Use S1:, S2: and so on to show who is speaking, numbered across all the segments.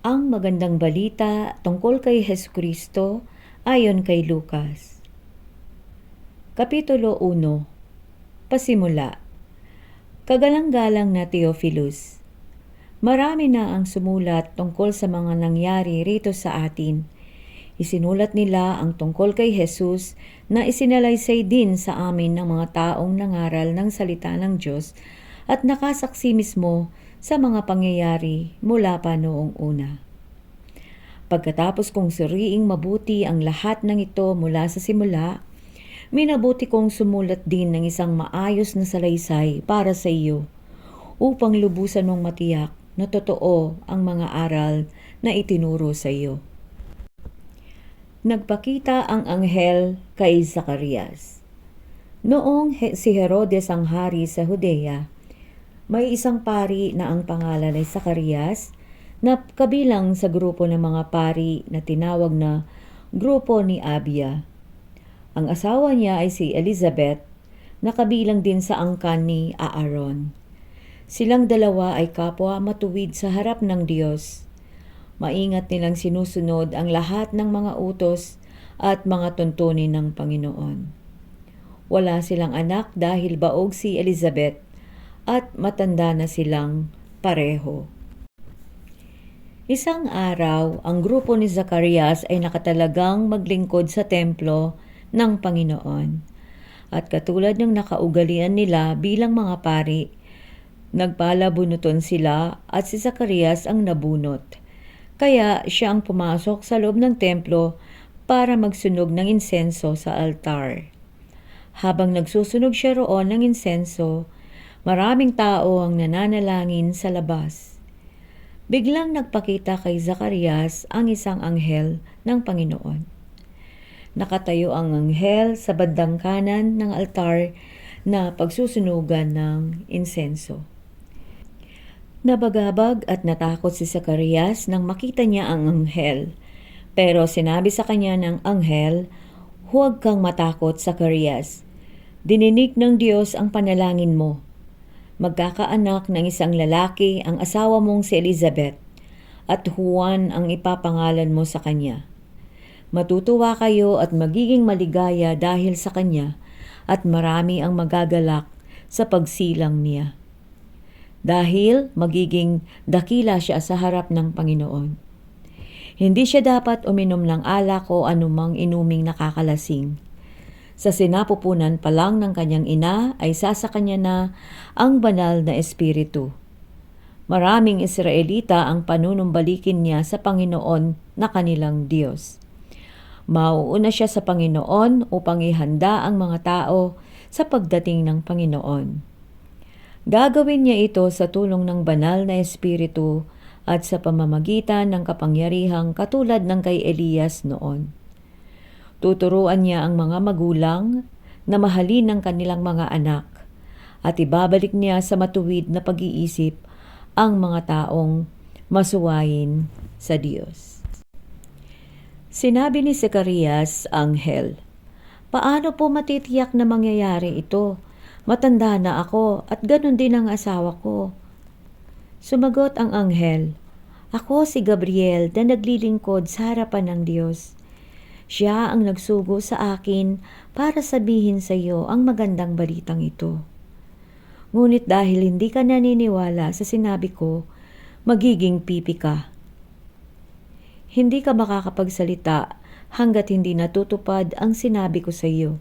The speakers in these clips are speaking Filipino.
S1: Ang magandang balita tungkol kay Hesukristo ayon kay Lucas. Kapitulo 1. Pasimula. Kagalang-galang na Theophilus. Marami na ang sumulat tungkol sa mga nangyari rito sa atin. Isinulat nila ang tungkol kay Jesus na isinalaysay din sa amin ng mga taong nangaral ng salita ng Diyos at nakasaksi mismo sa mga pangyayari mula pa noong una. Pagkatapos kong suriing mabuti ang lahat ng ito mula sa simula, minabuti kong sumulat din ng isang maayos na salaysay para sa iyo, upang lubusan mong matiyak na totoo ang mga aral na itinuro sa iyo. Nagpakita ang anghel kay Zacarias. Noong si Herodes ang hari sa Judea, may isang pari na ang pangalan ay Zacarias na kabilang sa grupo ng mga pari na tinawag na grupo ni Abia. Ang asawa niya ay si Elizabeth na kabilang din sa angkan ni Aaron. Silang dalawa ay kapwa matuwid sa harap ng Diyos. Maingat nilang sinusunod ang lahat ng mga utos at mga tuntunin ng Panginoon. Wala silang anak dahil baog si Elizabeth at matanda na silang pareho. Isang araw, ang grupo ni Zacarias ay nakatalagang maglingkod sa templo ng Panginoon. At katulad ng nakaugalian nila bilang mga pari, nagpalabunuton sila at si Zacarias ang nabunot. Kaya siya ang pumasok sa loob ng templo para magsunog ng insenso sa altar. Habang nagsusunog siya roon ng insenso, maraming tao ang nananalangin sa labas. Biglang nagpakita kay Zacarias ang isang anghel ng Panginoon. Nakatayo ang anghel sa bandang kanan ng altar na pagsusunugan ng insenso. Nabagabag at natakot si Zacarias nang makita niya ang anghel. Pero sinabi sa kanya ng anghel, "Huwag kang matakot, Zacarias. Dininig ng Diyos ang panalangin mo. Magkakaanak ng isang lalaki ang asawa mong si Elizabeth, at Juan ang ipapangalan mo sa kanya. Matutuwa kayo at magiging maligaya dahil sa kanya, at marami ang magagalak sa pagsilang niya. Dahil magiging dakila siya sa harap ng Panginoon. Hindi siya dapat uminom ng alak o anumang inuming nakakalasing. Sa sinapupunan pa lang ng kanyang ina ay sasa kanya na ang banal na espiritu. Maraming Israelita ang panunumbalikin niya sa Panginoon na kanilang Diyos. Mauuna siya sa Panginoon upang ihanda ang mga tao sa pagdating ng Panginoon. Gagawin niya ito sa tulong ng banal na espiritu at sa pamamagitan ng kapangyarihang katulad ng kay Elias noon. Tuturuan niya ang mga magulang na mahalin ang kanilang mga anak at ibabalik niya sa matuwid na pag-iisip ang mga taong masuwayin sa Diyos." Sinabi ni Zacarias, anghel, "Paano po matitiyak na mangyayari ito? Matanda na ako at ganun din ang asawa ko." Sumagot ang anghel, "Ako si Gabriel na naglilingkod sa harapan ng Diyos. Siya ang nagsugo sa akin para sabihin sa iyo ang magandang balitang ito. Ngunit dahil hindi ka naniniwala sa sinabi ko, magiging pipi ka. Hindi ka makakapagsalita hanggat hindi natutupad ang sinabi ko sa iyo.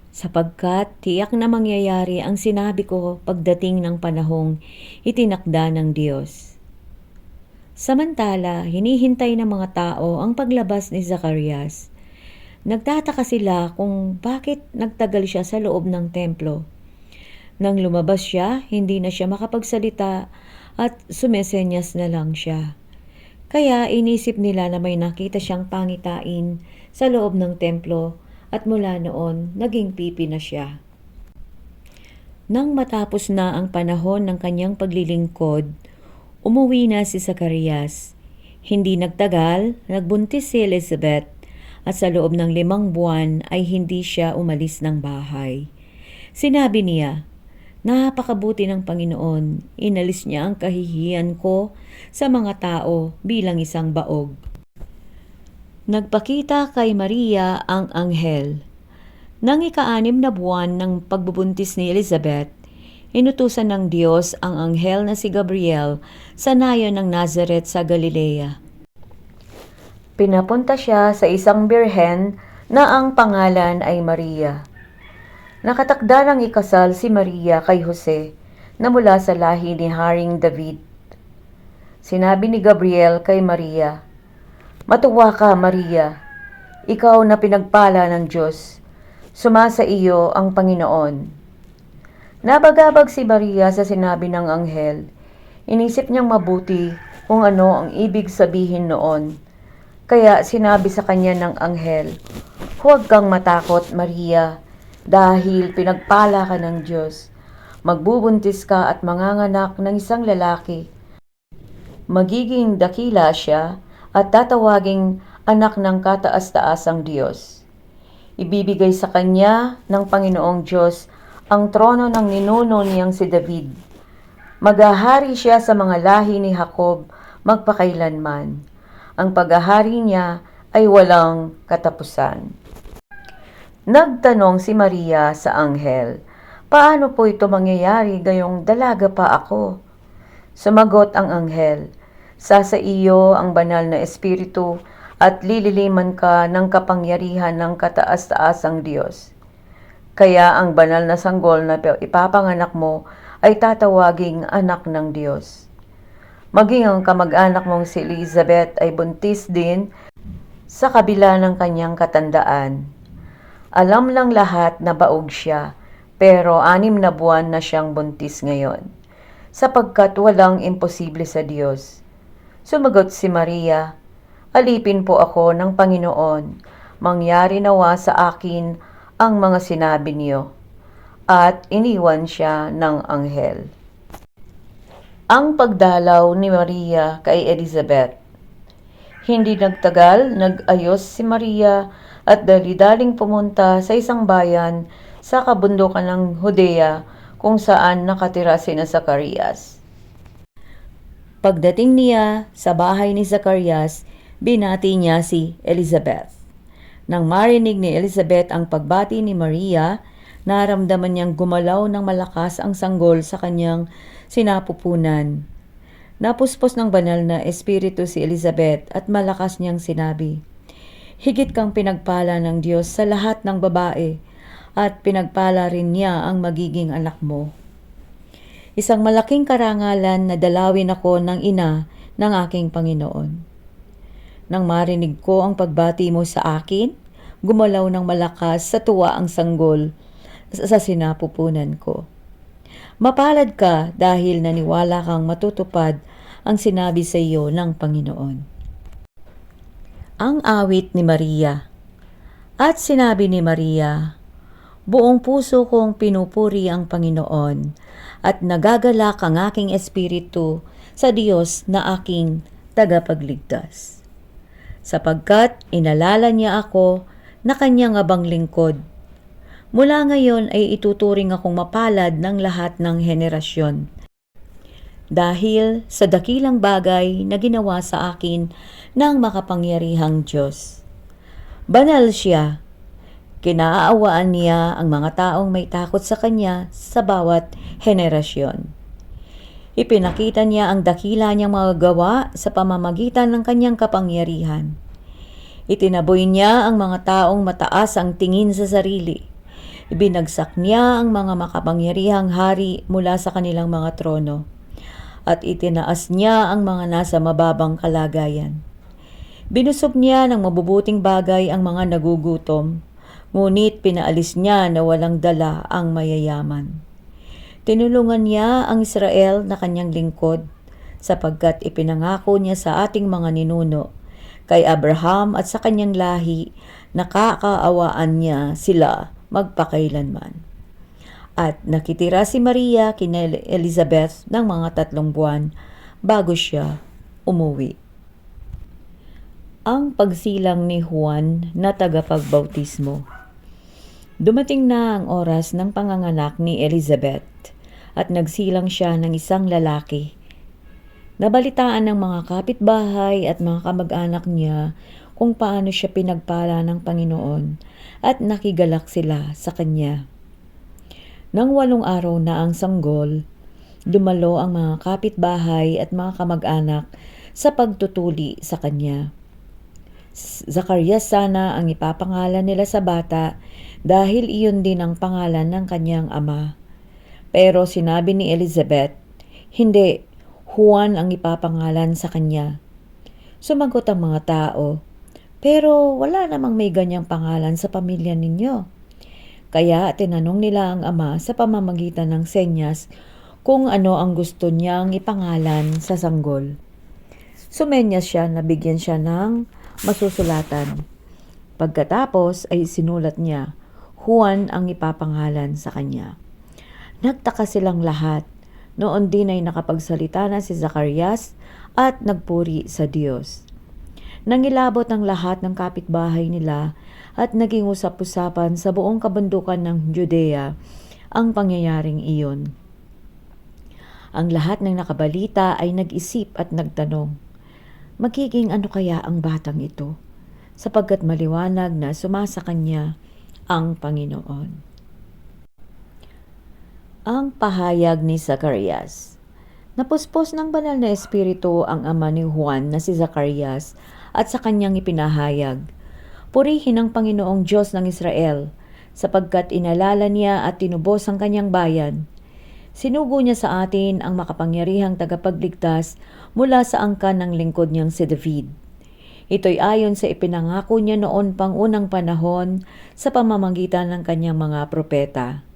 S1: Sapagkat tiyak na mangyayari ang sinabi ko pagdating ng panahong itinakda ng Diyos." Samantala, hinihintay ng mga tao ang paglabas ni Zacarias. Nagtataka sila kung bakit nagtagal siya sa loob ng templo. Nang lumabas siya, hindi na siya makapagsalita at sumesenyas na lang siya. Kaya inisip nila na may nakita siyang pangitain sa loob ng templo at mula noon naging pipi na siya. Nang matapos na ang panahon ng kanyang paglilingkod, umuwi na si Zacarias. Hindi nagtagal, nagbuntis si Elizabeth at sa loob ng 5 buwan ay hindi siya umalis ng bahay. Sinabi niya, Napakabuti ng Panginoon. Inalis niya ang kahihiyan ko sa mga tao bilang isang baog. Nagpakita kay Maria ang anghel. Nang ika-6 na buwan ng pagbubuntis ni Elizabeth, inutusan ng Diyos ang anghel na si Gabriel sa nayon ng Nazareth sa Galilea. Pinapunta siya sa isang birhen na ang pangalan ay Maria. Nakatakda ng ikasal si Maria kay Jose na mula sa lahi ni Haring David. Sinabi ni Gabriel kay Maria, "Matuwa ka, Maria, ikaw na pinagpala ng Diyos. Sumasa iyo ang Panginoon." Nabagabag si Maria sa sinabi ng anghel. Inisip niyang mabuti kung ano ang ibig sabihin noon. Kaya sinabi sa kanya ng anghel, "Huwag kang matakot, Maria, dahil pinagpala ka ng Diyos. Magbubuntis ka at manganganak ng isang lalaki. Magiging dakila siya at tatawaging anak ng kataas-taasang Diyos. Ibibigay sa kanya ng Panginoong Diyos ang trono ng ninuno niyang si David. Maghahari siya sa mga lahi ni Jacob magpakailanman. Ang paghahari niya ay walang katapusan." Nagtanong si Maria sa anghel, "Paano po ito mangyayari gayong dalaga pa ako?" Sumagot ang anghel, sa iyo ang banal na espiritu at lililiman ka ng kapangyarihan ng kataas-taasang Diyos. Kaya ang banal na sanggol na ipapanganak mo ay tatawaging anak ng Diyos. Maging ang kamag-anak mong si Elizabeth ay buntis din sa kabila ng kanyang katandaan. Alam ng lahat na baog siya, pero 6 na buwan na siyang buntis ngayon, sapagkat walang imposible sa Diyos. Sumagot si Maria, "Alipin po ako ng Panginoon, mangyari nawa sa akin ang mga sinabi niyo." At iniwan siya ng anghel. Ang pagdalaw ni Maria kay Elizabeth. Hindi nagtagal, nag-ayos si Maria at dali-daling pumunta sa isang bayan sa kabundukan ng Judea kung saan nakatira sina Zacarias. Pagdating niya sa bahay ni Zacarias, binati niya si Elizabeth. Nang marinig ni Elizabeth ang pagbati ni Maria, naramdaman niyang gumalaw ng malakas ang sanggol sa kanyang sinapupunan. Napuspos ng banal na espiritu si Elizabeth at malakas niyang sinabi, "Higit kang pinagpala ng Diyos sa lahat ng babae, at pinagpala rin niya ang magiging anak mo. Isang malaking karangalan na dalawin ako ng ina ng aking Panginoon." Nang marinig ko ang pagbati mo sa akin, gumalaw ng malakas sa tuwa ang sanggol sa sinapupunan ko. Mapalad ka dahil naniwala kang matutupad ang sinabi sa iyo ng Panginoon. Ang awit ni Maria. At sinabi ni Maria, "Buong puso kong pinupuri ang Panginoon at nagagalak ang aking espiritu sa Diyos na aking tagapagligtas. Sapagkat inalala niya ako na kanyang abang lingkod. Mula ngayon ay ituturing akong mapalad ng lahat ng henerasyon. Dahil sa dakilang bagay na ginawa sa akin ng makapangyarihang Diyos. Banal siya. Kinaawaan niya ang mga taong may takot sa kanya sa bawat henerasyon. Ipinakita niya ang dakila niyang mga gawa sa pamamagitan ng kanyang kapangyarihan. Itinaboy niya ang mga taong mataas ang tingin sa sarili. Ibinagsak niya ang mga makapangyarihang hari mula sa kanilang mga trono. At itinaas niya ang mga nasa mababang kalagayan. Binusog niya ng mabubuting bagay ang mga nagugutom, ngunit pinaalis niya na walang dala ang mayayaman. Tinulungan niya ang Israel na kanyang lingkod, sapagkat ipinangako niya sa ating mga ninuno, kay Abraham at sa kanyang lahi, nakakaawaan niya sila magpakailanman. At nakitira si Maria kina Elizabeth ng mga 3 buwan bago siya umuwi. Ang pagsilang ni Juan na tagapagbautismo. Dumating na ang oras ng panganganak ni Elizabeth at nagsilang siya ng isang lalaki. Nabalitaan ng mga kapitbahay at mga kamag-anak niya kung paano siya pinagpala ng Panginoon at nakigalak sila sa kanya. Nang 8 araw na ang sanggol, dumalo ang mga kapitbahay at mga kamag-anak sa pagtutuli sa kanya. Zacarias sana ang ipapangalan nila sa bata dahil iyon din ang pangalan ng kanyang ama. Pero sinabi ni Elizabeth, hindi, Juan ang ipapangalan sa kanya. Sumagot ang mga tao, pero wala namang may ganyang pangalan sa pamilya ninyo. Kaya tinanong nila ang ama sa pamamagitan ng senyas kung ano ang gusto niyang ipangalan sa sanggol. Sumenyas siya na bigyan siya ng masusulatan. Pagkatapos ay sinulat niya, Juan ang ipapangalan sa kanya. Nagtaka silang lahat. Noon din ay nakapagsalita na si Zacarias at nagpuri sa Diyos. Nangilabot ang lahat ng kapitbahay nila at naging usap-usapan sa buong kabundukan ng Judea ang pangyayaring iyon. Ang lahat ng nakabalita ay nag-isip at nagtanong, magiging ano kaya ang batang ito? Sapagkat maliwanag na sumasa kanya ang Panginoon. Ang pahayag ni Zacarias. Napuspos ng banal na espiritu ang ama ni Juan na si Zacarias at sa kanyang ipinahayag, purihin ang Panginoong Diyos ng Israel, sapagkat inalala niya at tinubos ang kanyang bayan. Sinugo niya sa atin ang makapangyarihang tagapagligtas mula sa angkan ng lingkod niyang si David. Ito'y ayon sa ipinangako niya noon pang unang panahon sa pamamagitan ng kanyang mga propeta.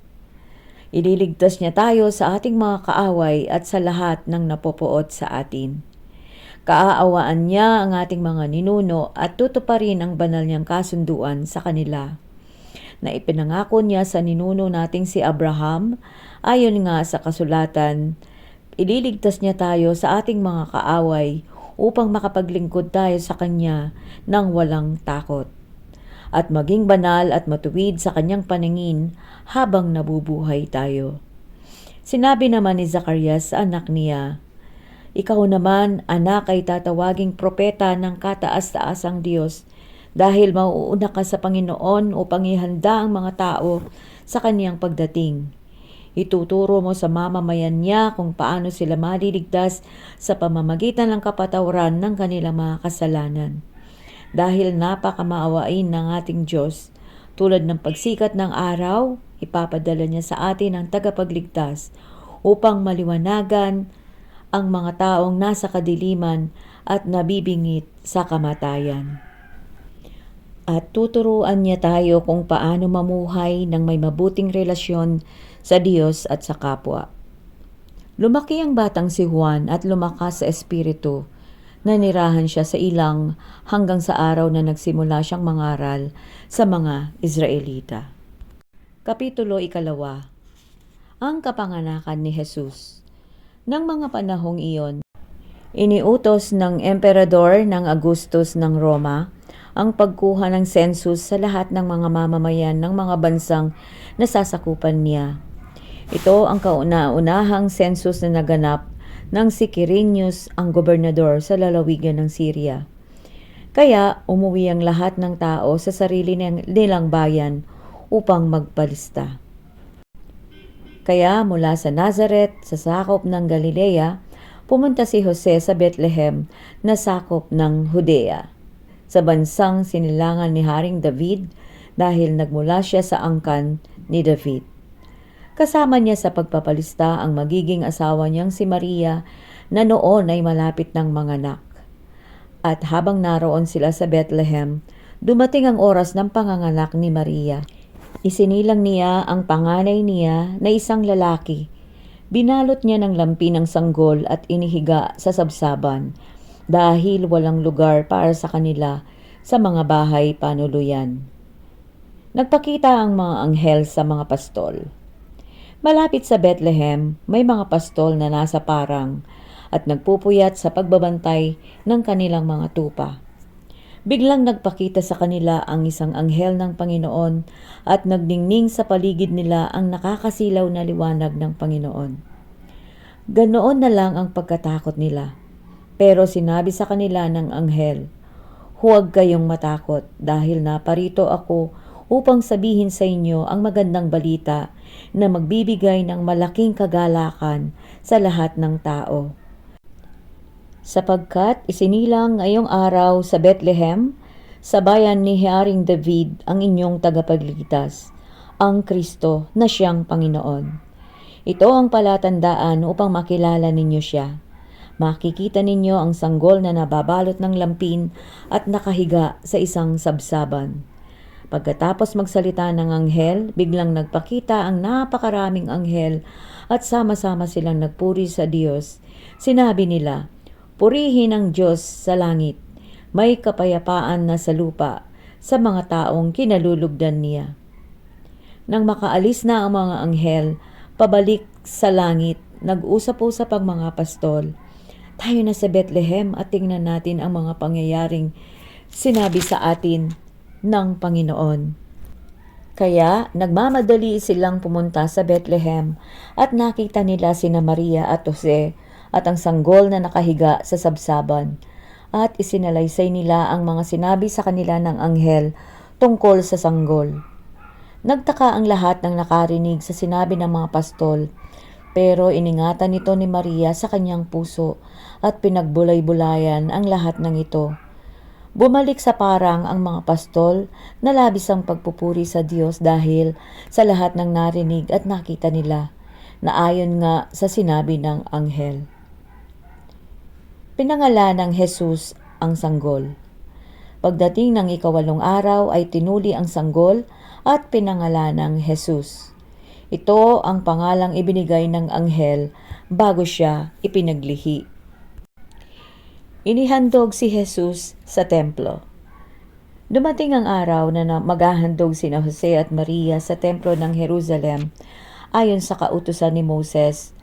S1: Ililigtas niya tayo sa ating mga kaaway at sa lahat ng napopoot sa atin. Kaaawaan niya ang ating mga ninuno at tutuparin ang banal niyang kasunduan sa kanila. Na ipinangako niya sa ninuno nating si Abraham, ayon nga sa kasulatan, ililigtas niya tayo sa ating mga kaaway upang makapaglingkod tayo sa Kanya ng walang takot. At maging banal at matuwid sa kanyang paningin habang nabubuhay tayo. Sinabi naman ni Zacarias sa anak niya, ikaw naman, anak, ay tatawaging propeta ng kataas-taasang Diyos dahil mauuna ka sa Panginoon upang ihanda ang mga tao sa kaniyang pagdating. Ituturo mo sa mamamayan niya kung paano sila maliligtas sa pamamagitan ng kapatawaran ng kanilang mga kasalanan. Dahil napakamaawain ng ating Diyos, tulad ng pagsikat ng araw, ipapadala niya sa atin ang tagapagligtas upang maliwanagan ang mga taong nasa kadiliman at nabibingit sa kamatayan. At tuturuan niya tayo kung paano mamuhay ng may mabuting relasyon sa Diyos at sa kapwa. Lumaki ang batang si Juan at lumakas sa espiritu. Nanirahan siya sa ilang hanggang sa araw na nagsimula siyang mangaral sa mga Israelita. Kapitulo 2. Ang kapanganakan ni Jesus. Nang mga panahong iyon, iniutos ng emperador ng Augustus ng Roma ang pagkuha ng census sa lahat ng mga mamamayan ng mga bansang nasasakupan niya. Ito ang kauna-unahang census na naganap ng si Quirinius ang gobernador sa lalawigan ng Syria. Kaya umuwi ang lahat ng tao sa sarili nilang bayan upang magpalista. Kaya mula sa Nazareth, sa sakop ng Galilea, pumunta si Jose sa Bethlehem na sakop ng Judea, sa bansang sinilangan ni Haring David dahil nagmula siya sa angkan ni David. Kasama niya sa pagpapalista ang magiging asawa niyang si Maria na noon ay malapit ng manganak. At habang naroon sila sa Bethlehem, dumating ang oras ng panganganak ni Maria. Isinilang niya ang panganay niya na isang lalaki. Binalot niya ng lampi ng sanggol at inihiga sa sabsaban dahil walang lugar para sa kanila sa mga bahay panuluyan. Nagpakita ang mga anghel sa mga pastol. Malapit sa Bethlehem, may mga pastol na nasa parang at nagpupuyat sa pagbabantay ng kanilang mga tupa. Biglang nagpakita sa kanila ang isang anghel ng Panginoon at nagdingning sa paligid nila ang nakakasilaw na liwanag ng Panginoon. Ganoon na lang ang pagkatakot nila. Pero sinabi sa kanila ng anghel, "Huwag kayong matakot dahil naparito ako upang sabihin sa inyo ang magandang balita na magbibigay ng malaking kagalakan sa lahat ng tao. Sapagkat isinilang ngayong araw sa Bethlehem, sa bayan ni Haring David ang inyong tagapagligtas, ang Kristo na siyang Panginoon. Ito ang palatandaan upang makilala ninyo siya. Makikita ninyo ang sanggol na nababalot ng lampin at nakahiga sa isang sabsaban." Pagkatapos magsalita ng anghel, biglang nagpakita ang napakaraming anghel at sama-sama silang nagpuri sa Diyos. Sinabi nila, "Purihin ang Diyos sa langit, may kapayapaan na sa lupa sa mga taong kinalulugdan niya." Nang makaalis na ang mga anghel, pabalik sa langit, nag-usap-usap ang mga pastol. "Tayo na sa Bethlehem at tingnan natin ang mga pangyayaring sinabi sa atin ng Panginoon." Kaya nagmamadali silang pumunta sa Bethlehem at nakita nila sina Maria at Jose at ang sanggol na nakahiga sa sabsaban. At isinalaysay nila ang mga sinabi sa kanila ng anghel tungkol sa sanggol. Nagtaka ang lahat ng nakarinig sa sinabi ng mga pastol, pero iningatan ito ni Maria sa kanyang puso at pinagbulay-bulayan ang lahat ng ito. Bumalik sa parang ang mga pastol na labis ang pagpupuri sa Diyos dahil sa lahat ng narinig at nakita nila, na ayon nga sa sinabi ng anghel. Pinangalan ng Jesus ang sanggol. Pagdating ng ikawalong araw ay tinuli ang sanggol at pinangalan ng Jesus. Ito ang pangalang ibinigay ng anghel bago siya ipinaglihi. Inihandog si Jesus sa templo. Dumating ang araw na maghahandog sina Jose at Maria sa templo ng Jerusalem ayon sa kautusan ni Moses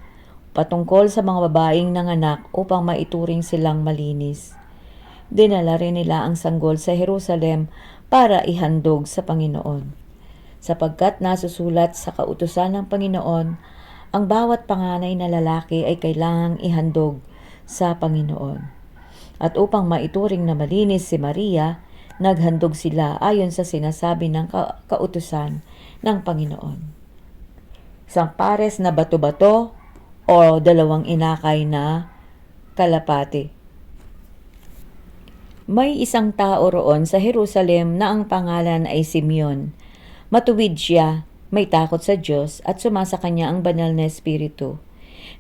S1: patungkol sa mga babaeng nanganak upang maituring silang malinis. Dinala rin nila ang sanggol sa Jerusalem para ihandog sa Panginoon. Sapagkat nasusulat sa kautusan ng Panginoon, ang bawat panganay na lalaki ay kailangang ihandog sa Panginoon. At upang maituring na malinis si Maria, naghandog sila ayon sa sinasabi ng kautusan ng Panginoon. Isang pares na bato-bato o 2 inakay na kalapati. May isang tao roon sa Jerusalem na ang pangalan ay Simeon. Matuwid siya, may takot sa Diyos at sumasa kanya ang banal na espiritu.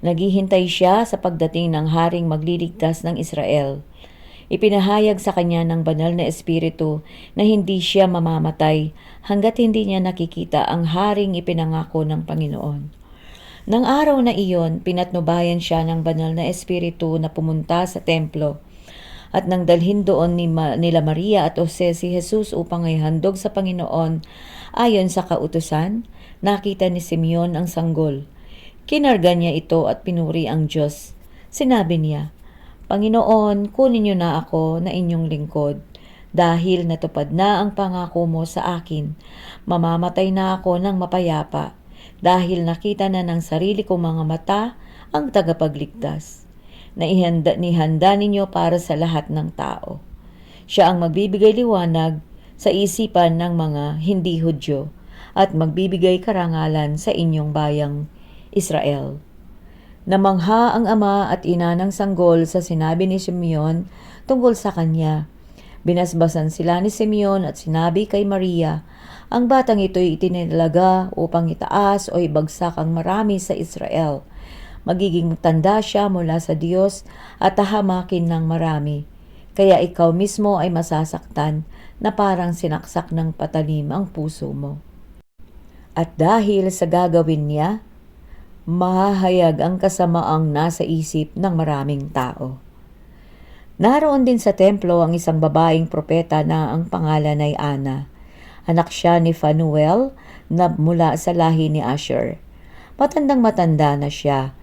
S1: Naghihintay siya sa pagdating ng haring magliligtas ng Israel. Ipinahayag sa kanya ng banal na espiritu na hindi siya mamamatay hanggat hindi niya nakikita ang haring ipinangako ng Panginoon. Nang araw na iyon, pinatnubayan siya ng banal na espiritu na pumunta sa templo. At nang dalhin doon nila Maria at Jose si Jesus upang ihandog sa Panginoon ayon sa kautusan, nakita ni Simeon ang sanggol. Kinarga niya ito at pinuri ang Diyos. Sinabi niya, "Panginoon, kunin niyo na ako na inyong lingkod, dahil natupad na ang pangako mo sa akin. Mamamatay na ako ng mapayapa, dahil nakita na ng sarili kong mga mata ang tagapagligtas na nihanda ninyo para sa lahat ng tao. Siya ang magbibigay liwanag sa isipan ng mga hindi Hudyo at magbibigay karangalan sa inyong bayang Israel." Namangha ang ama at ina ng sanggol sa sinabi ni Simeon tungkol sa kanya. Binasbasan sila ni Simeon at sinabi kay Maria, "Ang batang ito'y itinalaga upang itaas o ibagsak ang marami sa Israel. Magiging tanda siya mula sa Diyos at tahamakin ng marami. Kaya ikaw mismo ay masasaktan na parang sinaksak ng patalim ang puso mo. At dahil sa gagawin niya, mahahayag ang kasamaang nasa isip ng maraming tao." Naroon din sa templo ang isang babaeng propeta na ang pangalan ay Ana. Anak siya ni Phanuel na mula sa lahi ni Asher. Matandang-matanda na siya.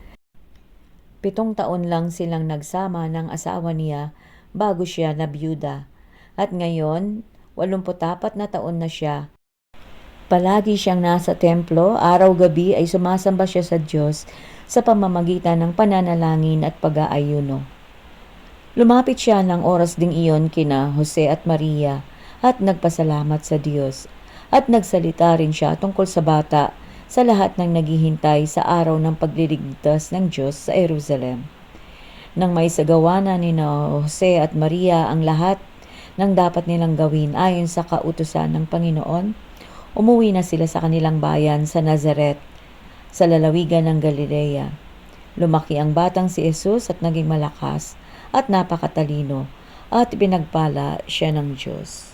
S1: 7 taon lang silang nagsama ng asawa niya bago siya nabiyuda. At ngayon, 84 na taon na siya. Palagi siyang nasa templo, araw-gabi ay sumasamba siya sa Diyos sa pamamagitan ng pananalangin at pag-aayuno. Lumapit siya ng oras ding iyon kina Jose at Maria at nagpasalamat sa Diyos at nagsalita rin siya tungkol sa bata sa lahat ng naghihintay sa araw ng pagliligtas ng Diyos sa Jerusalem. Nang may sagawa na ni Jose at Maria ang lahat ng dapat nilang gawin ayon sa kautusan ng Panginoon, umuwi na sila sa kanilang bayan sa Nazaret, sa lalawigan ng Galilea. Lumaki ang batang si Jesus at naging malakas at napakatalino at pinagpala siya ng Diyos.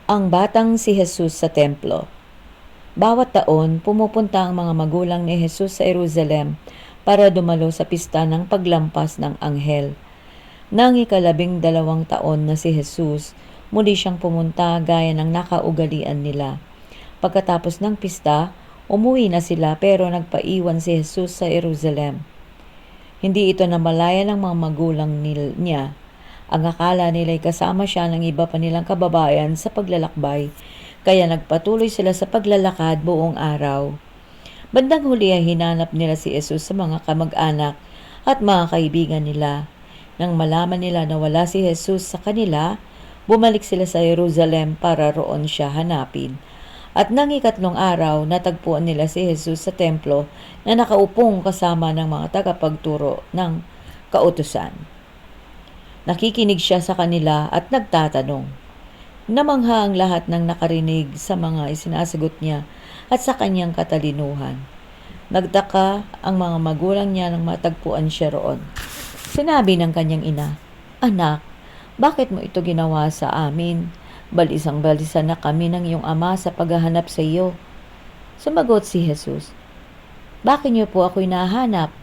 S1: Ang batang si Jesus sa templo. Bawat taon, pumupunta ang mga magulang ni Jesus sa Jerusalem para dumalo sa pista ng paglampas ng anghel. Nang 12 taon na si Jesus, muli siyang pumunta gaya ng nakaugalian nila. Pagkatapos ng pista, umuwi na sila pero nagpaiwan si Jesus sa Jerusalem. Hindi ito namalayan ng mga magulang niya. Ang akala nila'y kasama siya ng iba pa nilang kababayan sa paglalakbay, kaya nagpatuloy sila sa paglalakad buong araw. Bandang huli ay hinanap nila si Jesus sa mga kamag-anak at mga kaibigan nila. Nang malaman nila na wala si Jesus sa kanila, bumalik sila sa Jerusalem para roon siya hanapin. At nang 3 araw, natagpuan nila si Jesus sa templo na nakaupong kasama ng mga tagapagturo ng kautusan. Nakikinig siya sa kanila at nagtatanong. Namangha ang lahat ng nakarinig sa mga isinasagot niya at sa kanyang katalinuhan. Nagtaka ang mga magulang niya nang matagpuan siya roon. Sinabi ng kanyang ina, "Anak, bakit mo ito ginawa sa amin? Balisang-balisa na kami ng iyong ama sa paghahanap sa iyo." Sumagot si Jesus, "Bakit niyo po ako'y nahanap?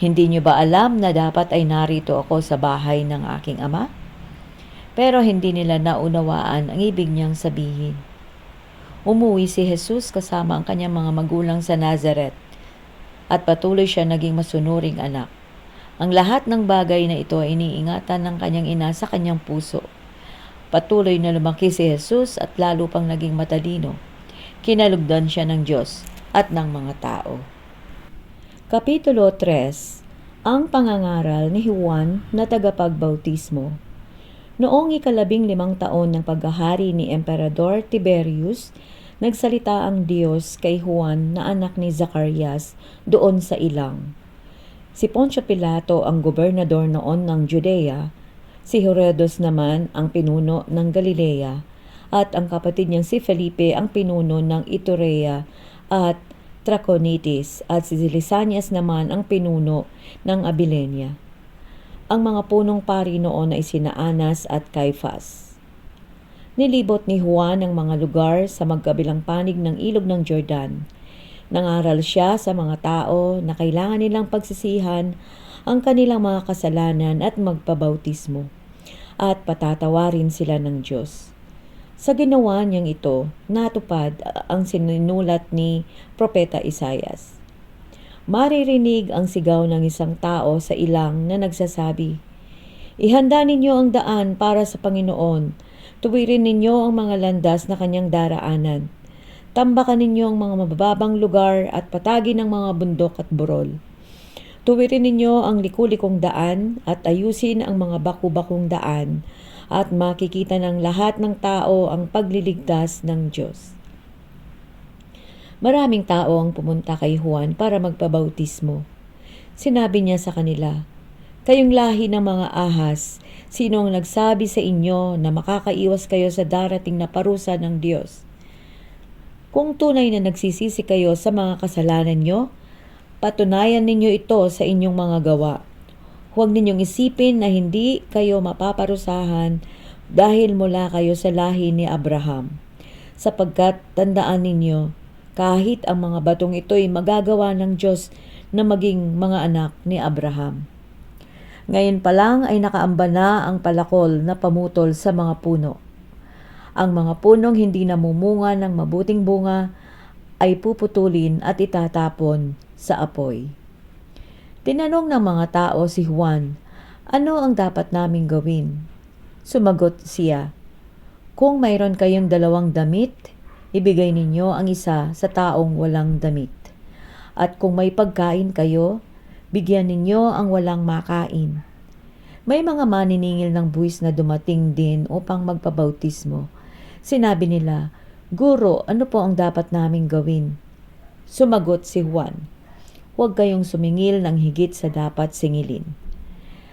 S1: Hindi niyo ba alam na dapat ay narito ako sa bahay ng aking ama?" Pero hindi nila naunawaan ang ibig niyang sabihin. Umuwi si Jesus kasama ang kanyang mga magulang sa Nazaret at patuloy siya naging masunuring anak. Ang lahat ng bagay na ito ay iniingatan ng kanyang ina sa kanyang puso. Patuloy na lumaki si Jesus at lalo pang naging matalino. Kinalugdan siya ng Diyos at ng mga tao. Kapitulo 3. Ang pangangaral ni Juan na tagapagbautismo. Noong 15 taon ng paghahari ni Emperador Tiberius, nagsalita ang Diyos kay Juan na anak ni Zacarias doon sa ilang. Si Poncio Pilato ang gobernador noon ng Judea, si Herodes naman ang pinuno ng Galilea, at ang kapatid niyang si Felipe ang pinuno ng Iturea at Trachonitis, at si Lisanias naman ang pinuno ng Abilenia. Ang mga punong pari noon ay sina Anas at Caifas. Nilibot ni Juan ang mga lugar sa magkabilang panig ng ilog ng Jordan. Nangaral siya sa mga tao na kailangan nilang pagsisihan ang kanilang mga kasalanan at magpabautismo, at patatawarin sila ng Diyos. Sa ginawa niyang ito, natupad ang sinulat ni Propeta Isaias. Maririnig ang sigaw ng isang tao sa ilang na nagsasabi, "Ihanda ninyo ang daan para sa Panginoon, tuwirin ninyo ang mga landas na kanyang daraanan. Tambakan ninyo ang mga mababang lugar at patagin ang mga bundok at burol. Tuwirin ninyo ang liku-likong daan at ayusin ang mga baku-bakong daan, at makikita ng lahat ng tao ang pagliligtas ng Diyos." Maraming tao ang pumunta kay Juan para magpabautismo. Sinabi niya sa kanila, "Kayong lahi ng mga ahas, sino ang nagsabi sa inyo na makakaiwas kayo sa darating na parusa ng Diyos? Kung tunay na nagsisisi kayo sa mga kasalanan nyo, patunayan ninyo ito sa inyong mga gawa. Huwag ninyong isipin na hindi kayo mapaparusahan dahil mula kayo sa lahi ni Abraham. Sapagkat tandaan ninyo, kahit ang mga batong ito'y magagawa ng Diyos na maging mga anak ni Abraham. Ngayon pa lang ay nakaamba na ang palakol na pamutol sa mga puno. Ang mga punong hindi namumunga ng mabuting bunga ay puputulin at itatapon sa apoy." Tinanong ng mga tao si Juan, "Ano ang dapat naming gawin?" Sumagot siya, "Kung mayroon kayong 2 damit, ibigay ninyo ang isa sa taong walang damit. At kung may pagkain kayo, bigyan ninyo ang walang makain. May mga maniningil ng buwis na dumating din upang magpabautismo. Sinabi nila, "Guro, ano po ang dapat naming gawin?" Sumagot si Juan, "Huwag kayong sumingil ng higit sa dapat singilin."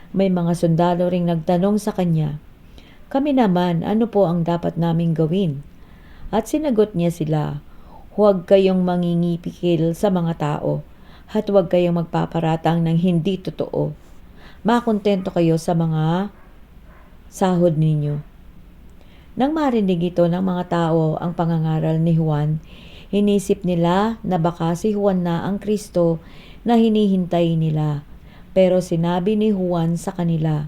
S1: May mga sundalo ring nagtanong sa kanya, "Kami naman, ano po ang dapat naming gawin?" At sinagot niya sila, "Huwag kayong mangingipikil sa mga tao at huwag kayong magpaparatang ng hindi totoo. Makontento kayo sa mga sahod ninyo." Nang marinig ito ng mga tao ang pangangaral ni Juan, inisip nila na baka si Juan na ang Kristo na hinihintay nila. Pero sinabi ni Juan sa kanila,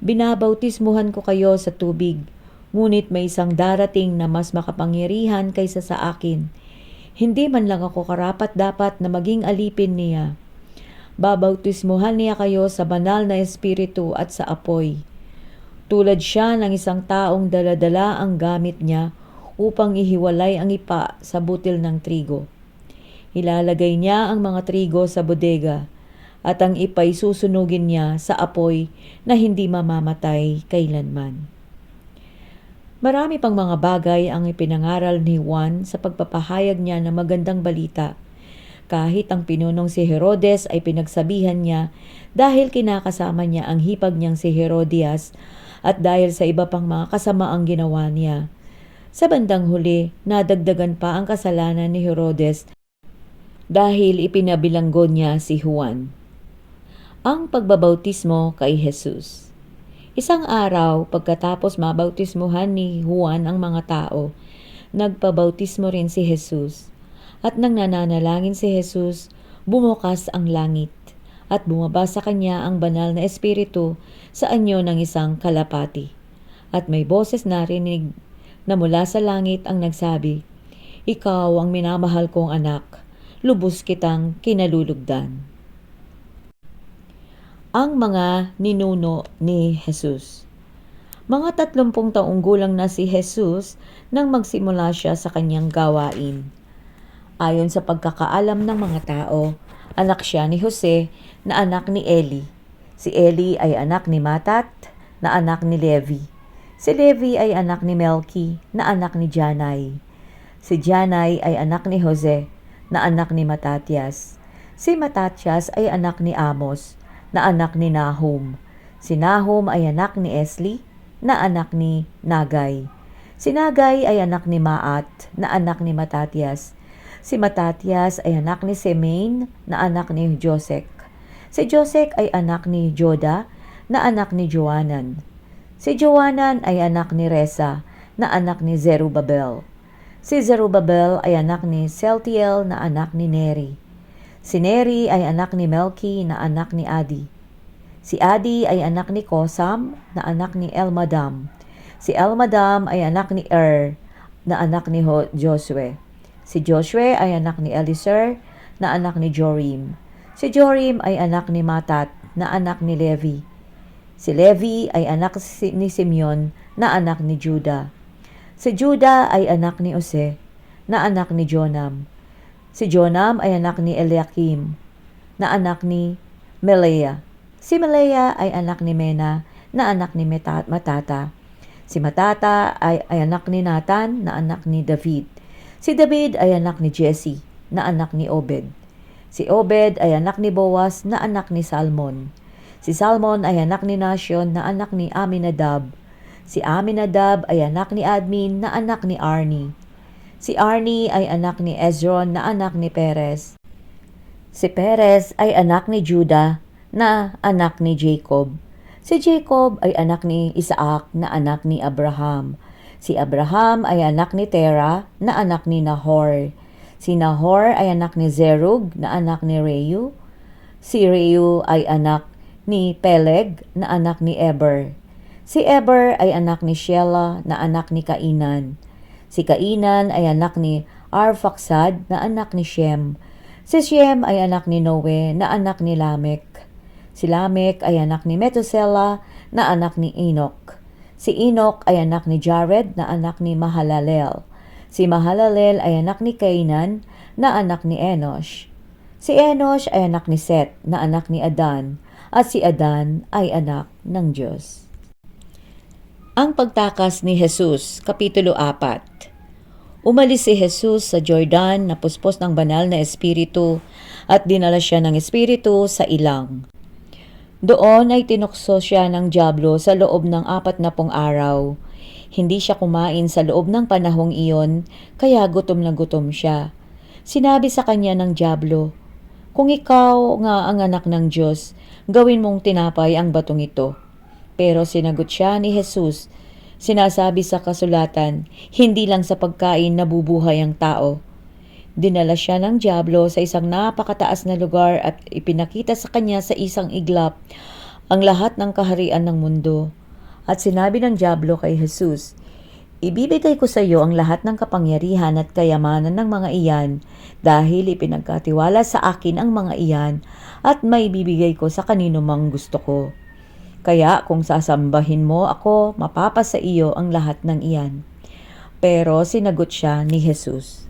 S1: "Binabautismuhan ko kayo sa tubig, ngunit may isang darating na mas makapangyarihan kaysa sa akin. Hindi man lang ako karapat-dapat na maging alipin niya. Babautismuhan niya kayo sa banal na espiritu at sa apoy. Tulad siya ng isang taong daladala ang gamit niya upang ihiwalay ang ipa sa butil ng trigo. Ilalagay niya ang mga trigo sa bodega at ang ipa'y susunugin niya sa apoy na hindi mamamatay kailanman." Marami pang mga bagay ang ipinangaral ni Juan sa pagpapahayag niya ng magandang balita. Kahit ang pinunong si Herodes ay pinagsabihan niya dahil kinakasama niya ang hipag niyang si Herodias at dahil sa iba pang mga kasamaang ginawa niya. Sa bandang huli, nadagdagan pa ang kasalanan ni Herodes dahil ipinabilanggo niya si Juan. Ang pagbabautismo kay Jesus. Isang araw, pagkatapos mabautismuhan ni Juan ang mga tao, nagpabautismo rin si Jesus. At nang nananalangin si Jesus, bumukas ang langit at bumaba sa kanya ang banal na espiritu sa anyo ng isang kalapati. At may boses narinig na mula sa langit ang nagsabi, "Ikaw ang minamahal kong anak, lubos kitang kinalulugdan." Ang mga ninuno ni Jesus. Mga 30 taong gulang na si Jesus nang magsimula siya sa kanyang gawain. Ayon sa pagkakaalam ng mga tao, anak siya ni Jose na anak ni Eli. Si Eli ay anak ni Matat na anak ni Levi. Si Levi ay anak ni Melki na anak ni Janai. Si Janai ay anak ni Jose na anak ni Matatias. Si Matatias ay anak ni Amos na anak ni Nahum. Si Nahum ay anak ni Esli na anak ni Nagay. Si Nagay ay anak ni Maat na anak ni Matatias. Si Matatias ay anak ni Semein na anak ni Josek. Si Josek ay anak ni Joda na anak ni Joanan. Si Joanan ay anak ni Resa na anak ni Zerubabel. Si Zerubabel ay anak ni Seltiel na anak ni Neri. Si Neri ay anak ni Melki na anak ni Adi. Si Adi ay anak ni Kosam na anak ni Elmadam. Si Elmadam ay anak ni na anak ni Josue. Si Josue ay anak ni Eliser na anak ni Jorim. Si Jorim ay anak ni Matat na anak ni Levi. Si Levi ay anak ni Simeon na anak ni Juda. Si Juda ay anak ni Ose na anak ni Jonam. Si Jonam ay anak ni Eliakim na anak ni Melea. Si Melea ay anak ni Mena na anak ni Matata. Si Matata ay anak ni Nathan na anak ni David. Si David ay anak ni Jesse na anak ni Obed. Si Obed ay anak ni Boaz na anak ni Salmon. Si Salmon ay anak ni Nashon na anak ni Aminadab. Si Aminadab ay anak ni Admin na anak ni Arni. Si Arni ay anak ni Ezron na anak ni Perez. Si Perez ay anak ni Juda na anak ni Jacob. Si Jacob ay anak ni Isaac na anak ni Abraham. Si Abraham ay anak ni Tera na anak ni Nahor. Si Nahor ay anak ni Zerug na anak ni Reu. Si Reu ay anak ni Peleg na anak ni Eber. Si Eber ay anak ni Shelah na anak ni Kainan. Si Kainan ay anak ni Arphaxad na anak ni Shem. Si Shem ay anak ni Noe na anak ni Lamek. Si Lamek ay anak ni Metusela na anak ni Enoch. Si Enoch ay anak ni Jared na anak ni Mahalalel. Si Mahalalel ay anak ni Cainan na anak ni Enosh. Si Enosh ay anak ni Seth na anak ni Adan at si Adan ay anak ng Diyos. Ang pagtakas ni Jesus, Kapitulo 4. Umalis si Jesus sa Jordan na puspos ng banal na espiritu at dinala siya ng espiritu sa ilang. Doon ay tinukso siya ng dyablo sa loob ng 40 araw. Hindi siya kumain sa loob ng panahong iyon, kaya gutom na gutom siya. Sinabi sa kanya ng dyablo, "Kung ikaw nga ang anak ng Diyos, gawin mong tinapay ang batong ito." Pero sinagot siya ni Jesus, "Sinasabi sa kasulatan, hindi lang sa pagkain nabubuhay ang tao." Dinala siya ng dyablo sa isang napakataas na lugar at ipinakita sa kanya sa isang iglap ang lahat ng kaharian ng mundo. At sinabi ng dyablo kay Jesus, "Ibibigay ko sa iyo ang lahat ng kapangyarihan at kayamanan ng mga iyan dahil ipinagkatiwala sa akin ang mga iyan at may bibigay ko sa kanino mang gusto ko. Kaya kung sasambahin mo ako, mapapasa iyo ang lahat ng iyan." Pero sinagot siya ni Jesus,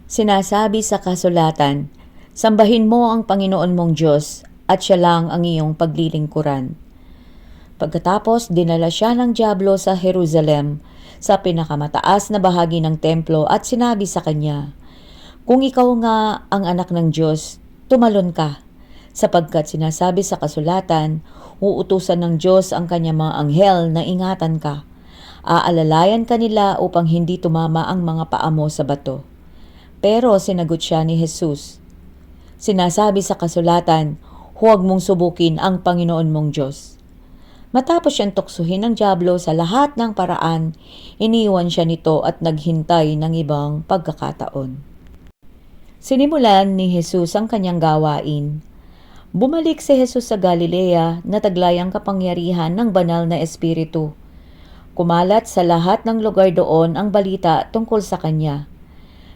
S1: "Sinasabi sa kasulatan, sambahin mo ang Panginoon mong Diyos at siya lang ang iyong paglilingkuran." Pagkatapos, dinala siya ng dyablo sa Jerusalem, sa pinakamataas na bahagi ng templo at sinabi sa kanya, "Kung ikaw nga ang anak ng Diyos, tumalon ka, sapagkat sinasabi sa kasulatan, uutusan ng Diyos ang kanyang mga anghel na ingatan ka. Aalalayan ka nila upang hindi tumama ang mga paa mo sa bato." Pero sinagot siya ni Jesus, "Sinasabi sa kasulatan, huwag mong subukin ang Panginoon mong Diyos." Matapos siyang tuksuhin ng dyablo sa lahat ng paraan, iniwan siya nito at naghintay ng ibang pagkakataon. Sinimulan ni Jesus ang kanyang gawain. Bumalik si Jesus sa Galilea na taglay ang kapangyarihan ng banal na espiritu. Kumalat sa lahat ng lugar doon ang balita tungkol sa kanya.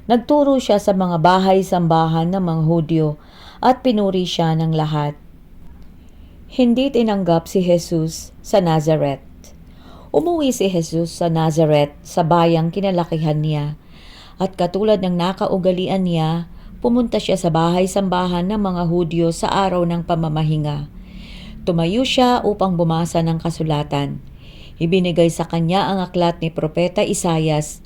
S1: Nagturo siya sa mga bahay-sambahan ng mga Hudyo at pinuri siya ng lahat. Hindi tinanggap si Jesus sa Nazareth. Umuwi si Jesus sa Nazareth sa bayang kinalakihan niya at katulad ng nakaugalian niya, pumunta siya sa bahay-sambahan ng mga Hudyo sa araw ng pamamahinga. Tumayo siya upang bumasa ng kasulatan. Ibinigay sa kanya ang aklat ni Propeta Isayas.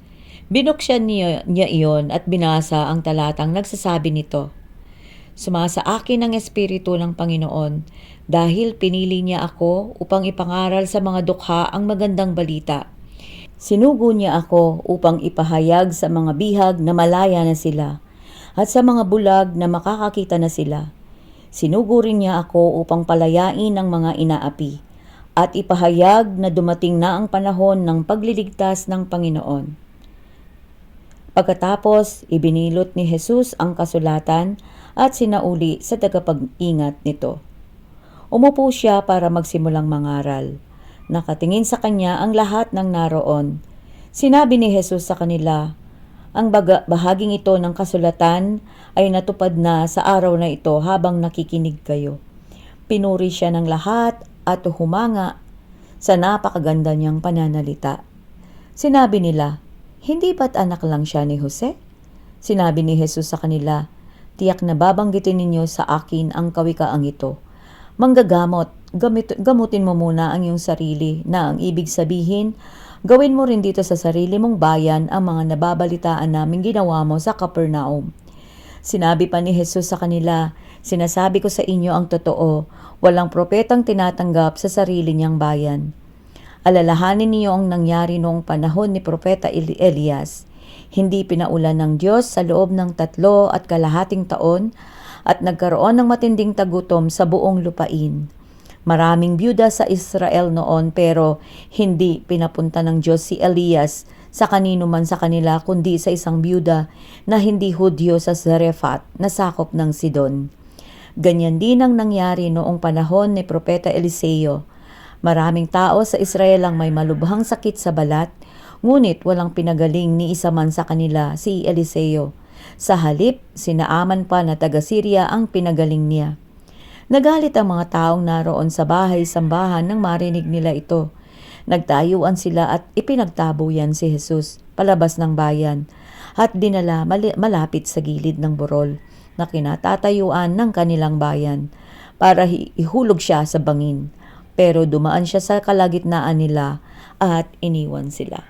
S1: Binuksan niya iyon at binasa ang talatang nagsasabi nito, "Sumasa akin ang Espiritu ng Panginoon dahil pinili niya ako upang ipangaral sa mga dukha ang magandang balita. Sinugo niya ako upang ipahayag sa mga bihag na malaya na sila at sa mga bulag na makakakita na sila. Sinugo rin niya ako upang palayain ang mga inaapi at ipahayag na dumating na ang panahon ng pagliligtas ng Panginoon." Pagkatapos, ibinilot ni Jesus ang kasulatan at sinauli sa tagapag-ingat nito. Umupo siya para magsimulang mangaral. Nakatingin sa kanya ang lahat ng naroon. Sinabi ni Jesus sa kanila, "Ang bahaging ito ng kasulatan ay natupad na sa araw na ito habang nakikinig kayo." Pinuri siya ng lahat at humanga sa napakaganda niyang pananalita. Sinabi nila, "Hindi ba't anak lang siya ni Jose?" Sinabi ni Jesus sa kanila, "Tiyak na babanggitin ninyo sa akin ang kawikaang ito. Manggagamot, gamutin mo muna ang iyong sarili na ang ibig sabihin, gawin mo rin dito sa sarili mong bayan ang mga nababalitaan naming ginawa mo sa Capernaum." Sinabi pa ni Jesus sa kanila, "Sinasabi ko sa inyo ang totoo, walang propetang tinatanggap sa sarili niyang bayan. Alalahanin niyo ang nangyari noong panahon ni Propeta Elias. Hindi pinaulan ng Diyos sa loob ng 3.5 taon at nagkaroon ng matinding tagutom sa buong lupain. Maraming byuda sa Israel noon pero hindi pinapunta ng Diyos si Elias sa kanino man sa kanila kundi sa isang byuda na hindi Hudyo sa Zarephath na sakop ng Sidon. Ganyan din ang nangyari noong panahon ni Propeta Eliseo. Maraming tao sa Israel ang may malubhang sakit sa balat, ngunit walang pinagaling ni isa man sa kanila, si Eliseo. Sa halip, si Naaman pa na taga-Syria ang pinagaling niya. Nagalit ang mga taong naroon sa bahay-sambahan nang marinig nila ito. Nagtayuan sila at ipinagtabuyan si Jesus palabas ng bayan at dinala malapit sa gilid ng burol. na kinatatayuan ng kanilang bayan para ihulog siya sa bangin. Pero dumaan siya sa kalagitnaan nila at iniwan sila.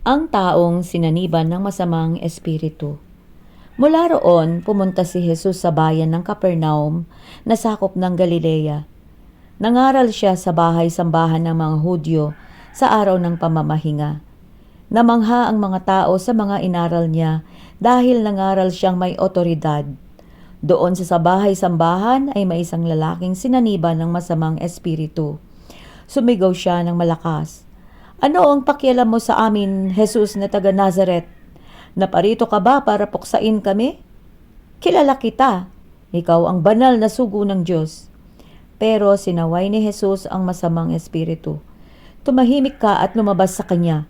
S1: Ang taong sinaniban ng masamang espiritu. Mula roon, pumunta si Jesus sa bayan ng Capernaum na sakop ng Galilea. Nangaral siya sa bahay-sambahan ng mga Hudyo sa araw ng pamamahinga. Namangha ang mga tao sa mga inaral niya dahil nangaral siyang may otoridad. Doon sa bahay-sambahan ay may isang lalaking sinaniban ng masamang espiritu. Sumigaw siya ng malakas, "Ano ang pakialam mo sa amin, Jesus na taga Nazaret? Naparito ka ba para puksain kami? Kilala kita, ikaw ang banal na sugo ng Diyos." Pero sinaway ni Jesus ang masamang espiritu. "Tumahimik ka at lumabas sa kanya."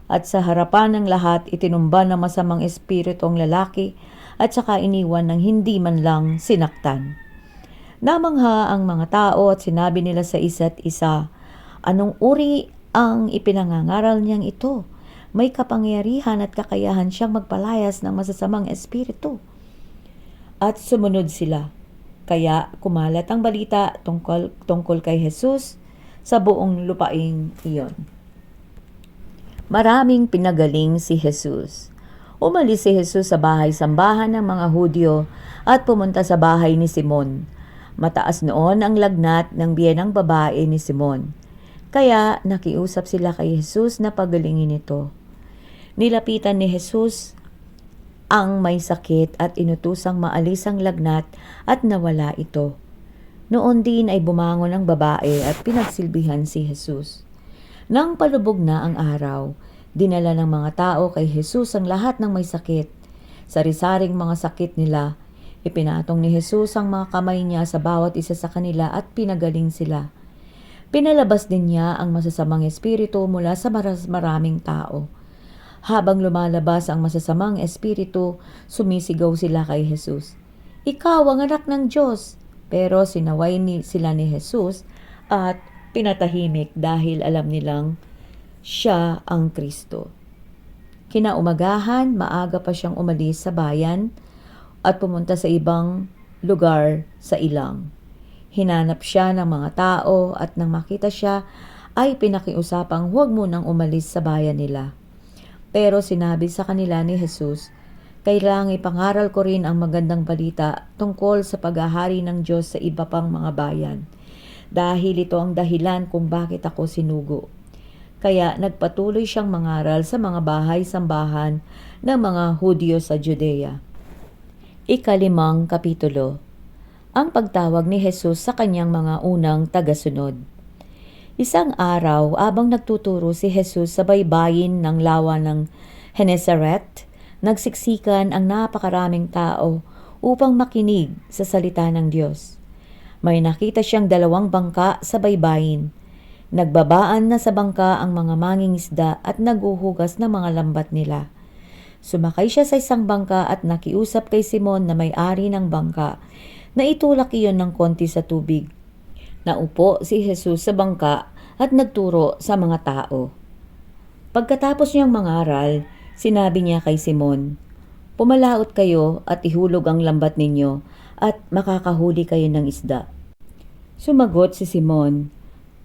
S1: At sa harapan ng lahat, itinumba ng masamang espiritu ang lalaki at saka iniwan ng hindi man lang sinaktan. Namangha ang mga tao at sinabi nila sa isa't isa, "Anong uri ang ipinangangaral niyang ito? May kapangyarihan at kakayahan siyang magpalayas ng masasamang espiritu." At sumunod sila. Kaya kumalat ang balita tungkol kay Jesus sa buong lupaing iyon. Maraming pinagaling si Jesus. Umalis si Jesus sa bahay-sambahan ng mga Hudyo at pumunta sa bahay ni Simon. Mataas noon ang lagnat ng biyenang babae ni Simon. Kaya nakiusap sila kay Jesus na pagalingin ito. Nilapitan ni Jesus ang may sakit at inutusang maalis ang lagnat at nawala ito. Noon din ay bumangon ang babae at pinagsilbihan si Jesus. Nang palubog na ang araw, dinala ng mga tao kay Jesus ang lahat ng may sakit. Sari-saring mga sakit nila, ipinatong ni Jesus ang mga kamay niya sa bawat isa sa kanila at pinagaling sila. Pinalabas din niya ang masasamang espiritu mula sa maraming tao. Habang lumalabas ang masasamang espiritu, sumisigaw sila kay Jesus, "Ikaw ang anak ng Diyos!" Pero sinaway sila ni Jesus at pinatahimik dahil alam nilang siya ang Kristo. Kinaumagahan, maaga pa siyang umalis sa bayan at pumunta sa ibang lugar sa ilang. Hinanap siya ng mga tao at nang makita siya ay pinakiusapang huwag munang umalis sa bayan nila. Pero sinabi sa kanila ni Jesus, "Kailangang ipangaral ko rin ang magandang balita tungkol sa paghahari ng Diyos sa iba pang mga bayan. Dahil ito ang dahilan kung bakit ako sinugo." Kaya nagpatuloy siyang mangaral sa mga bahay-sambahan ng mga Hudyo sa Judea. 5 Kapitulo. Ang pagtawag ni Jesus sa kanyang mga unang tagasunod. Isang araw, abang nagtuturo si Jesus sa baybayin ng lawa ng Genesaret, nagsiksikan ang napakaraming tao upang makinig sa salita ng Diyos. May nakita siyang 2 bangka sa baybayin. Nagbabaan na sa bangka ang mga mangingisda at naguhugas ng mga lambat nila. Sumakay siya sa isang bangka at nakiusap kay Simon na may-ari ng bangka na itulak iyon ng konti sa tubig. Naupo si Jesus sa bangka at nagturo sa mga tao. Pagkatapos niyang mangaral, sinabi niya kay Simon, "Pumalaot kayo at ihulog ang lambat ninyo at makakahuli kayo ng isda." Sumagot si Simon,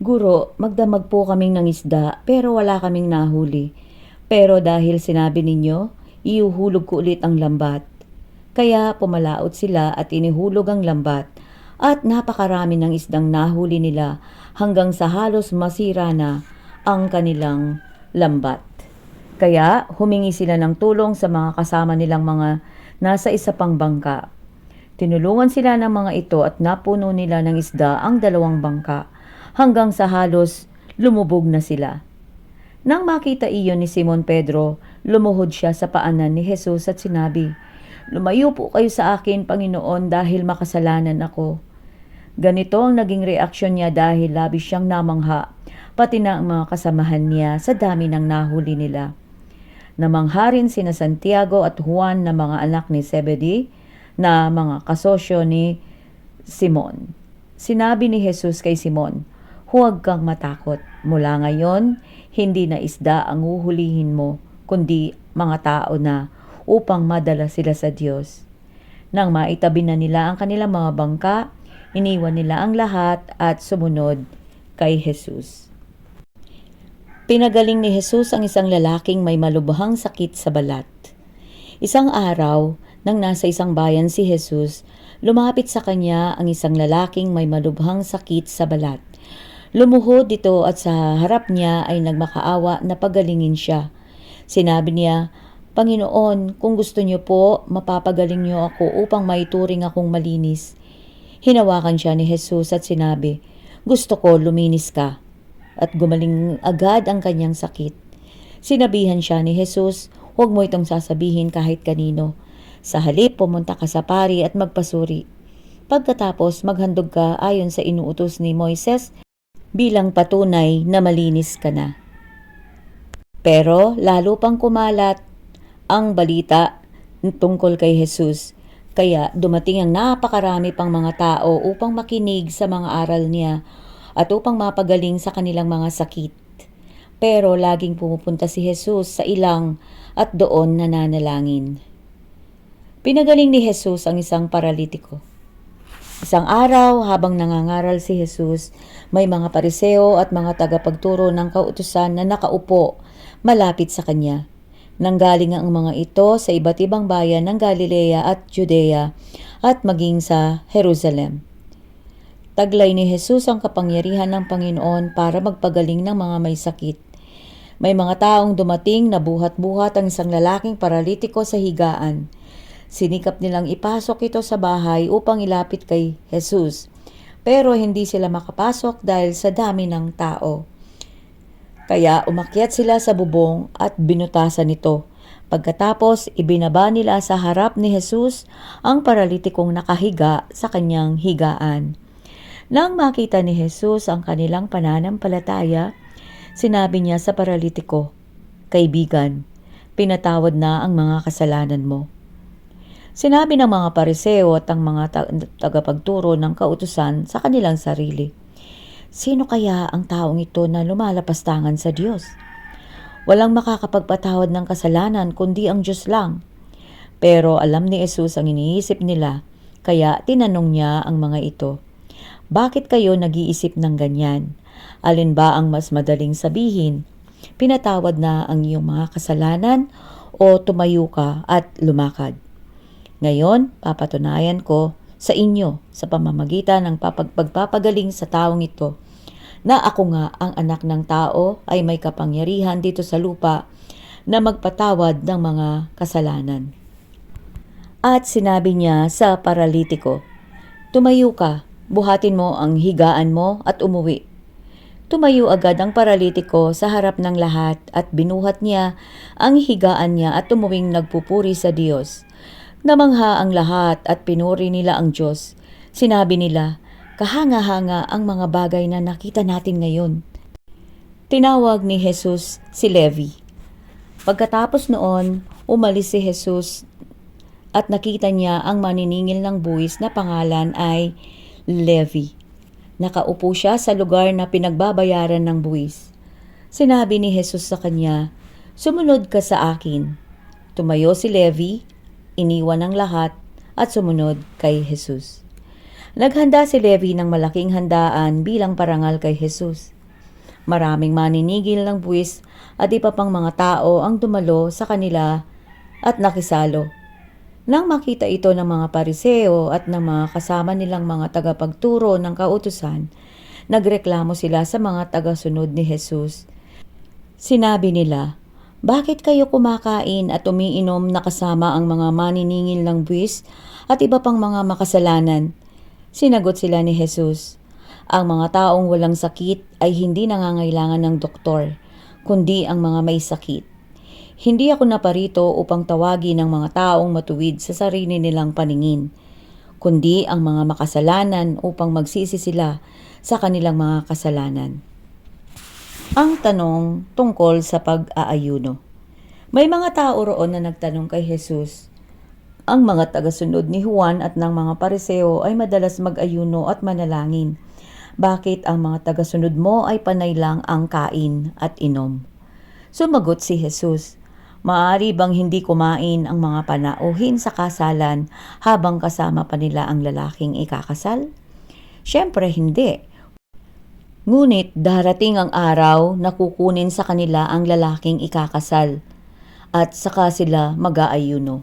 S1: "Guro, magdamag po kaming ng isda pero wala kaming nahuli. Pero dahil sinabi ninyo, ihuhulog ko ulit ang lambat." Kaya pumalaot sila at inihulog ang lambat at napakarami ng isdang nahuli nila hanggang sa halos masira na ang kanilang lambat. Kaya humingi sila ng tulong sa mga kasama nilang mga nasa isa pang bangka. Tinulungan sila ng mga ito at napuno nila ng isda ang 2 bangka hanggang sa halos lumubog na sila. Nang makita iyon ni Simon Pedro, lumuhod siya sa paanan ni Jesus at sinabi, "Lumayo po kayo sa akin, Panginoon, dahil makasalanan ako." Ganito ang naging reaksyon niya dahil labis siyang namangha, pati na ang mga kasamahan niya sa dami ng nahuli nila. Namangha rin sina Santiago at Juan na mga anak ni Zebedee na mga kasosyo ni Simon. Sinabi ni Jesus kay Simon, "Huwag kang matakot. Mula ngayon, hindi na isda ang uhulihin mo, kundi mga tao na upang madala sila sa Diyos." Nang maitabi na nila ang kanilang mga bangka, iniwan nila ang lahat at sumunod kay Jesus. Pinagaling ni Jesus ang isang lalaking may malubhang sakit sa balat. Isang araw, nang nasa isang bayan si Jesus, lumapit sa kanya ang isang lalaking may malubhang sakit sa balat. Lumuhod ito at sa harap niya ay nagmakaawa na pagalingin siya. Sinabi niya, "Panginoon, kung gusto niyo po, mapapagaling niyo ako upang maituring akong malinis." Hinawakan siya ni Jesus at sinabi, "Gusto ko, luminis ka." At gumaling agad ang kanyang sakit. Sinabihan siya ni Jesus, "Huwag mo itong sasabihin kahit kanino. Sa halip, pumunta ka sa pari at magpasuri. Pagkatapos, maghandog ka ayon sa inuutos ni Moises bilang patunay na malinis ka na." Pero lalo pang kumalat ang balita tungkol kay Jesus. Kaya dumating ang napakarami pang mga tao upang makinig sa mga aral niya at upang mapagaling sa kanilang mga sakit. Pero laging pumupunta si Jesus sa ilang at doon nananalangin. Pinagaling ni Jesus ang isang paralitiko. Isang araw, habang nangangaral si Jesus, may mga pariseo at mga tagapagturo ng kautusan na nakaupo malapit sa kanya. Nanggaling ang mga ito sa iba't ibang bayan ng Galilea at Judea at maging sa Jerusalem. Taglay ni Jesus ang kapangyarihan ng Panginoon para magpagaling ng mga may sakit. May mga taong dumating na buhat-buhat ang isang lalaking paralitiko sa higaan. Sinikap nilang ipasok ito sa bahay upang ilapit kay Jesus, pero hindi sila makapasok dahil sa dami ng tao. Kaya umakyat sila sa bubong at binutasan ito. Pagkatapos, ibinaba nila sa harap ni Jesus ang paralitikong nakahiga sa kanyang higaan. Nang makita ni Jesus ang kanilang pananampalataya, sinabi niya sa paralitiko, "Kaibigan, pinatawad na ang mga kasalanan mo." Sinabi ng mga pariseo at ang mga tagapagturo ng kautusan sa kanilang sarili, "Sino kaya ang taong ito na lumalapastangan sa Diyos? Walang makakapagpatawad ng kasalanan kundi ang Diyos lang." Pero alam ni Jesus ang iniisip nila, kaya tinanong niya ang mga ito, "Bakit kayo nag-iisip ng ganyan? Alin ba ang mas madaling sabihin? Pinatawad na ang iyong mga kasalanan o tumayo ka at lumakad? Ngayon, papatunayan ko sa inyo sa pamamagitan ng pagpapagaling sa taong ito na ako nga ang anak ng tao ay may kapangyarihan dito sa lupa na magpatawad ng mga kasalanan." At sinabi niya sa paralitiko, "Tumayo ka, buhatin mo ang higaan mo at umuwi." Tumayo agad ang paralitiko sa harap ng lahat at binuhat niya ang higaan niya at umuwing nagpupuri sa Diyos. Namangha ang lahat at pinuri nila ang Diyos. Sinabi nila, "Kahanga-hanga ang mga bagay na nakita natin ngayon." Tinawag ni Jesus si Levi. Pagkatapos noon, umalis si Jesus at nakita niya ang maniningil ng buwis na pangalan ay Levi. Nakaupo siya sa lugar na pinagbabayaran ng buwis. Sinabi ni Jesus sa kanya, "Sumunod ka sa akin." Tumayo si Levi, iniwan ang lahat at sumunod kay Jesus. Naghanda si Levi ng malaking handaan bilang parangal kay Jesus. Maraming maninigil ng buwis at iba pang mga tao ang dumalo sa kanila at nakisalo. Nang makita ito ng mga pariseo at ng mga kasama nilang mga tagapagturo ng kautusan, nagreklamo sila sa mga tagasunod ni Jesus. Sinabi nila, "Bakit kayo kumakain at umiinom na kasama ang mga maniningil ng buwis at iba pang mga makasalanan?" Sinagot sila ni Jesus, "Ang mga taong walang sakit ay hindi nangangailangan ng doktor, kundi ang mga may sakit. Hindi ako naparito upang tawagin ang mga taong matuwid sa sarili nilang paningin, kundi ang mga makasalanan upang magsisi sila sa kanilang mga kasalanan." Ang tanong tungkol sa pag-aayuno. May mga tao roon na nagtanong kay Jesus. Ang mga tagasunod ni Juan at ng mga pariseo ay madalas mag-ayuno at manalangin. Bakit ang mga tagasunod mo ay panay lang ang kain at inom? Sumagot si Jesus, Maaari bang hindi kumain ang mga panauhin sa kasalan habang kasama pa nila ang lalaking ikakasal? Siyempre hindi. Ngunit darating ang araw na kukunin sa kanila ang lalaking ikakasal at saka sila mag-aayuno.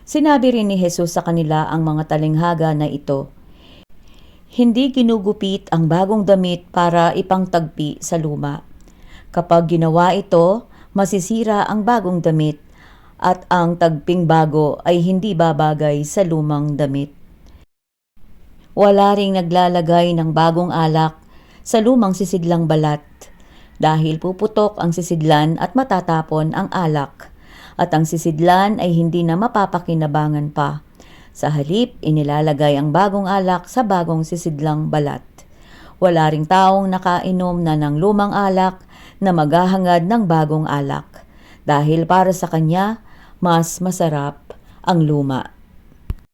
S1: Sinabi rin ni Jesus sa kanila ang mga talinghaga na ito, hindi ginugupit ang bagong damit para ipangtagpi sa luma. Kapag ginawa ito, masisira ang bagong damit at ang tagping bago ay hindi babagay sa lumang damit. Wala ring naglalagay ng bagong alak sa lumang sisidlang balat dahil puputok ang sisidlan at matatapon ang alak at ang sisidlan ay hindi na mapapakinabangan pa. Sa halip, inilalagay ang bagong alak sa bagong sisidlang balat. Wala ring taong nakainom na ng lumang alak na maghahangad ng bagong alak dahil para sa kanya, mas masarap ang luma.